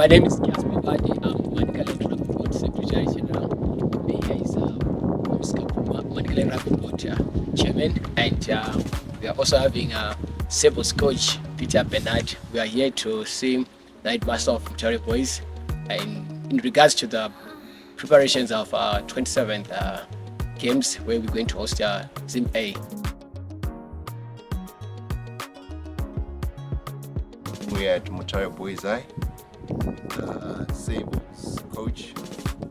My name is Pieter Benade. I'm Manicaland Rugby Board Secretary General. Here is Mr. Kapumha, Manicaland Rugby Board Chairman, and we are also having Sable's coach Pieter Benade. We are here to see the headmaster of Mutare boys, and in regards to the preparations of 27th games where we're going to host Zimbabwe A. We're at Mutare Boys A, Sable's coach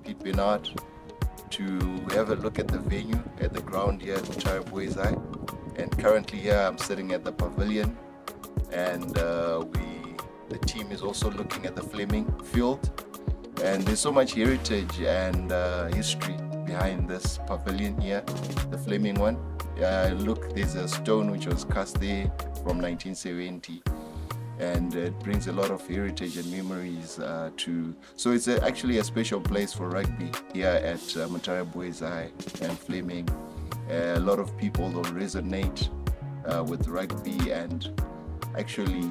Pieter Benade, to have a look at the venue, at the ground here at Mutare Boys A. And currently here I'm sitting at the pavilion, and the team is also looking at the Fleming Field. And there's so much heritage and history behind this pavilion here, the Fleming one. Look, there's a stone which was cast there from 1970. And it brings a lot of heritage and memories so it's actually a special place for rugby here at Mutare Boys A and Fleming. A lot of people will resonate with rugby and actually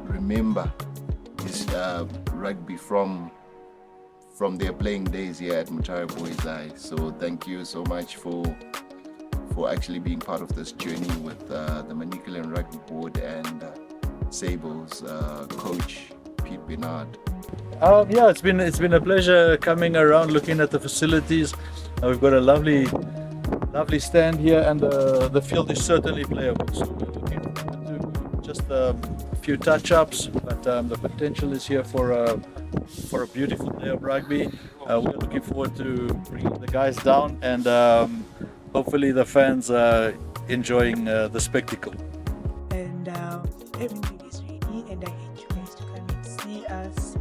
remember this rugby from their playing days here at Mutare Boys A. So thank you so much for actually being part of this journey with the Manicaland Rugby Board and Sable's coach Pieter Benade. Yeah, it's been a pleasure coming around, looking at the facilities. We've got a lovely stand here, and the field is certainly playable. So we're looking forward to just a few touch-ups, but the potential is here for a beautiful day of rugby. We're looking forward to bringing the guys down, and hopefully the fans enjoying the spectacle. And everything is ready, and I encourage you guys to come and see us